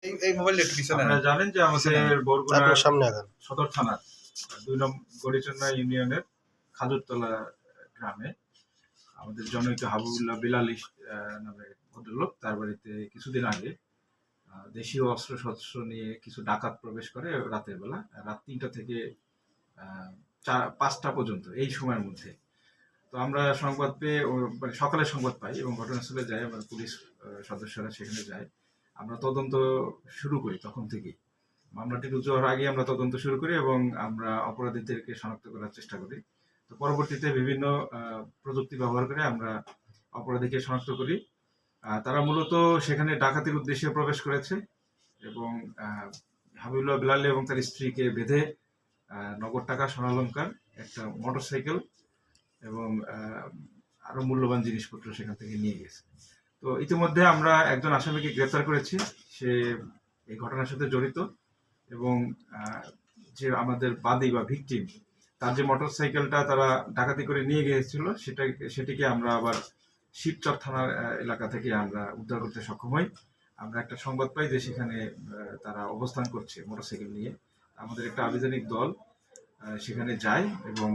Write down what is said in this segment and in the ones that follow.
এই মোবাইলটা একটু পিছনে আপনারা নেন। জানেন যে আমাদের বরগুনা আপনার সামনে আগান। সদর থানার ২ নং গড়িচন্না ইউনিয়নের খাজুরতলা গ্রামে আমাদের জনৈক হাবিবুল্লাহ বিলাল নামে ভদ্রলোক, তার বাড়িতে কিছুদিন আগে দেশীয় অস্ত্রশস্ত্র নিয়ে কিছু ডাকাত প্রবেশ করে রাতের বেলা, রাত ৩টা থেকে ৫টা পর্যন্ত এই সময়ের মধ্যে। তো আমরা সংবাদ পেয়ে মানে সকালে সংবাদ পাই এবং ঘটনাস্থলে যাই, আমরা পুলিশ সদস্যরা সেখানে যায়। আমরা তদন্ত শুরু করি তখন থেকেই। মামলাটি রুজু হওয়ার আগে আমরা তদন্ত শুরু করি এবং আমরা অপরাধীদেরকে শনাক্ত করার চেষ্টা করি। তো পরবর্তীতে বিভিন্ন প্রযুক্তি ব্যবহার করে আমরা অপরাধীকে শনাক্ত করি। তারা মূলত সেখানে ডাকাতির উদ্দেশ্যে প্রবেশ করেছে এবং হাবিবুল্লাহ বিলাল এবং তার স্ত্রীকে বেঁধে নগদ টাকা, স্বর্ণালংকার, একটা মোটরসাইকেল এবং আরো মূল্যবান জিনিসপত্র সেখান থেকে নিয়ে গেছে। তো ইতিমধ্যে আমরা একজন আসামিকে গ্রেফতার করেছি, সে এই ঘটনার সাথে জড়িত এবং যে আমাদের বাদী বা ভিকটিম, তার যে মোটরসাইকেলটা তারা ডাকাতি করে নিয়ে গিয়েছিল সেটিকে আমরা আবার শিবচর থানার এলাকা থেকে আমরা উদ্ধার করতে সক্ষম হই। আমরা একটা সংবাদ পাই যে সেখানে তারা অবস্থান করছে মোটরসাইকেল নিয়ে। আমাদের একটা আভিযানিক দল সেখানে যায় এবং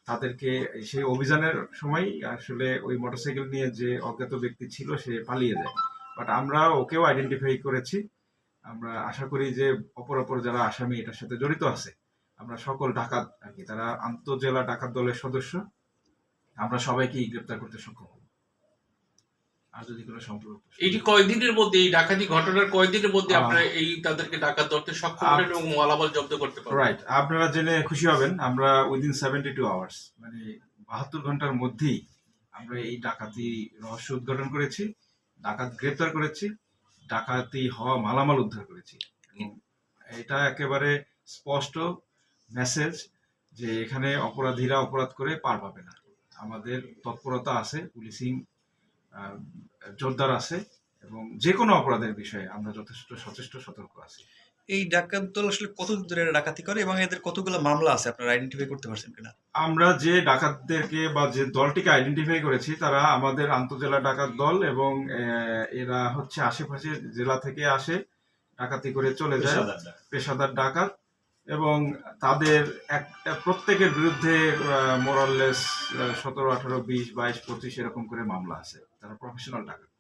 তাদেরকে সেই অভিযানের সময় আসলে ওই মোটরসাইকেল নিয়ে যে অজ্ঞাত ব্যক্তি ছিল সে পালিয়ে যায়, বাট আমরা ওকেও আইডেন্টিফাই করেছি। আমরা আশা করি যে অপর যারা আসামি এটার সাথে জড়িত আছে, আমরা সকল ডাকাত আর কি, তারা আন্তঃজেলা ডাকাত দলের সদস্য, আমরা সবাইকেই গ্রেপ্তার করতে সক্ষম হব। আর যদি কোনো সম্পর্ক এইটি কয়দিনের মধ্যে, এই ডাকাতি ঘটনার কয়দিনের মধ্যে আপনারা এই তাদেরকে ডাকাত ধরতে সক্ষম হলেন এবং মালামাল জব্দ করতে পারবেন? রাইট, আপনারা জেনে খুশি হবেন আমরা উইদিন 72 আওয়ার্স, মানে 72 ঘন্টার মধ্যেই আমরা এই ডাকাতি রহস্য উদ্ঘাটন করেছি, ডাকাত গ্রেপ্তার করেছি, ডাকাতি হওয়া মালামাল উদ্ধার করেছি। এটা একেবারে স্পষ্ট মেসেজ যে এখানে অপরাধীরা অপরাধ করে পার পাবে না। আমাদের তৎপরতা আছে, পুলিশিং জোরদার আছে এবং যে কোনো অপরাধের বিষয়ে আমরা যথেষ্ট সচেষ্ট সতর্ক আছি। এই ডাকাত দল আসলে কতদিন ধরে ডাকাতি করে এবং এদের কতগুলো মামলা আছে আপনারা আইডেন্টিফাই করতে পারছেন কিনা? আমরা যে ডাকাতদেরকে বা যে দলটিকে আইডেন্টিফাই করেছি তারা আমাদের আন্তঃজেলা ডাকাত দল এবং এরা হচ্ছে আশেপাশে জেলা থেকে আসে, ডাকাতি করে চলে যায়, পেশাদার ডাকাত, এবং তাদের প্রত্যেকের বিরুদ্ধে মোরাললেস 17, 18, 20, 22, 25 এরকম করে মামলা আছে। তারা প্রফেশনাল ডাকাত।